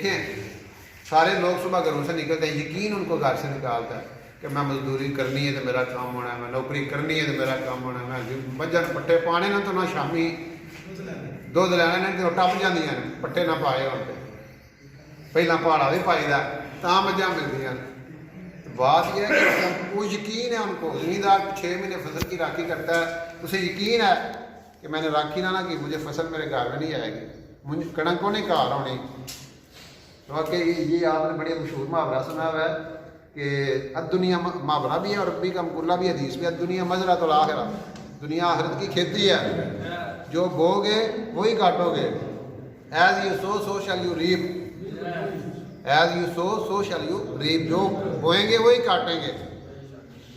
دیکھے ہیں سارے لوگ صبح گھروں سے نکلتے ہیں، یقین ان کو گھر سے نکالتا ہے کہ میں مزدوری کرنی ہے تو میرا کام ہونا ہے، میں نوکری کرنی ہے تو میرا کام ہونا ہے، میں مجھن پٹے پانے نہ تو نہ شامی دودھ لینا نے تو ٹپ جاندیاں نے پٹے نہ پائے ہو پہلا پہاڑا بھی پائی دا تا مجھاں ملتی ہیں۔ بات یہ ہے کہ وہ یقین ہے ان کو، زمیندار 6 مہینے فصل کی راکھی کرتا ہے، اسے یقین ہے کہ میں نے راکھی نہ کی مجھے فصل میرے گھر میں نہیں آئے گی، مجھے کڑک کو نہیں کار ہونی۔ تو یہ آپ نے بڑی مشہور محاورہ سنا ہوا ہے کہ دنیا محاورہ بھی ہے اور ربی کا مقولہ بھی حدیث بھی ہے، دنیا مزرعۃ الآخرہ، دنیا آخرت کی کھیتی ہے، جو بو گے وہی کاٹو گے، as you sow shall you reap, as you sow shall you reap, جو بوئیں گے وہی کاٹیں گے۔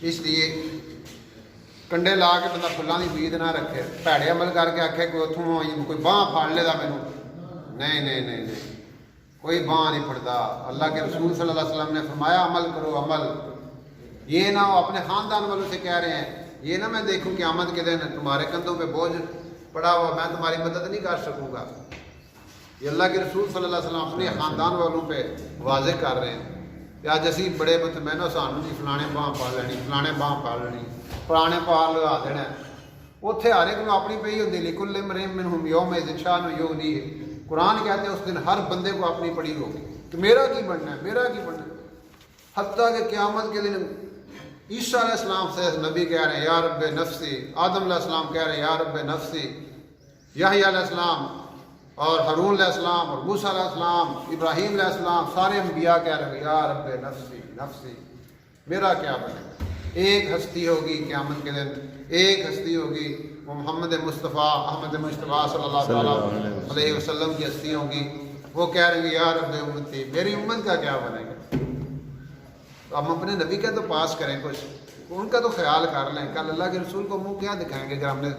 اس لیے کنڈے لا کے بندہ فلاں دی امید نہ رکھے، بھڑے عمل کر کے آکھے کوئی اتوں کوئی باہ پھاڑ لے دا مینوں، نہیں کوئی باہ نہیں پھڑتا۔ اللہ کے رسول صلی اللہ علیہ وسلم نے فرمایا عمل کرو عمل، یہ نہ ہو اپنے خاندان والوں سے کہہ رہے ہیں، یہ نہ میں دیکھوں قیامت کے دن تمہارے کندھوں پہ بوجھ پڑا ہوا میں تمہاری مدد نہیں کر سکوں گا۔ یہ اللہ کے رسول صلی اللہ علیہ وسلم اپنے خاندان والوں پہ واضح کر رہے ہیں کہ آج اسی بڑے مطمئنو سانوں جی فلانے باہ پا لینی، فلانے باہ پا لینی، پرانے پار لگا دینا، اتنے ہر ایک اپنی پی ہوتی لکل امرئ منہم یومئذ شأن یغنیہ۔ قرآن کہتے ہیں اس دن ہر بندے کو اپنی پڑی ہوگی کہ میرا کی بننا ہے، میرا کی بننا ہے، حتیٰ کہ قیامت کے دن عیسیٰ علیہ السلام سے نبی کہہ رہے ہیں یا رب نفسی، آدم علیہ السلام کہہ رہے ہیں یا رب نفسی، یحییٰ علیہ السلام اور ہارون علیہ السلام اور موسیٰ علیہ السلام، ابراہیم علیہ السلام، سارے انبیاء کہہ رہے ہیں یا رب نفسی نفسی، میرا کیا بنے گا۔ ایک ہستی ہوگی قیامت کے دن، ایک ہستی ہوگی، وہ محمد مصطفیٰ احمد مصطفیٰ صلی اللہ تعالیٰ علیہ وسلم کی ہستی ہوگی، وہ کہہ رہے ہیں یا رب امتی، میری امت کا کیا بنے گا۔ تو ہم اپنے نبی کا تو پاس کریں کچھ، ان کا تو خیال کر لیں، کل اللہ کے رسول کو منہ کیا دکھائیں گے اگر ہم نے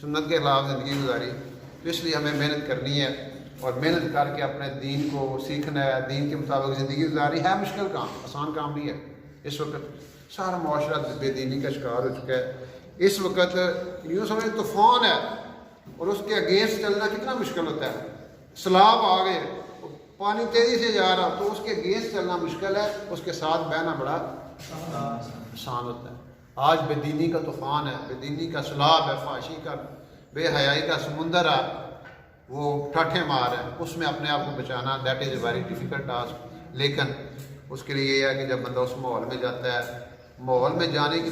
سنت کے خلاف زندگی گزاری۔ تو اس لیے ہمیں محنت کرنی ہے اور محنت کر کے اپنے دین کو سیکھنا ہے، دین کے مطابق زندگی گزاری ہے مشکل کام، آسان کام نہیں ہے۔ اس وقت سارا معاشرہ بے دینی کا شکار ہو چکا ہے، اس وقت یوں سمجھیں طوفان ہے اور اس کے اگینسٹ چلنا کتنا مشکل ہوتا ہے، سیلاب آ گئے پانی تیزی سے جا رہا تو اس کے اگینسٹ چلنا مشکل ہے، اس کے ساتھ بہنا بڑا آسان ہوتا ہے۔ آج بے دینی کا طوفان ہے، بے دینی کا سیلاب ہے، فحاشی کا بے حیائی کا سمندر ہے، وہ ٹھاٹھے مار ہے، اس میں اپنے آپ کو بچانا that is a very difficult task. لیکن اس کے لیے یہ ہے کہ جب بندہ اس ماحول میں جاتا ہے، ماحول میں جانے کی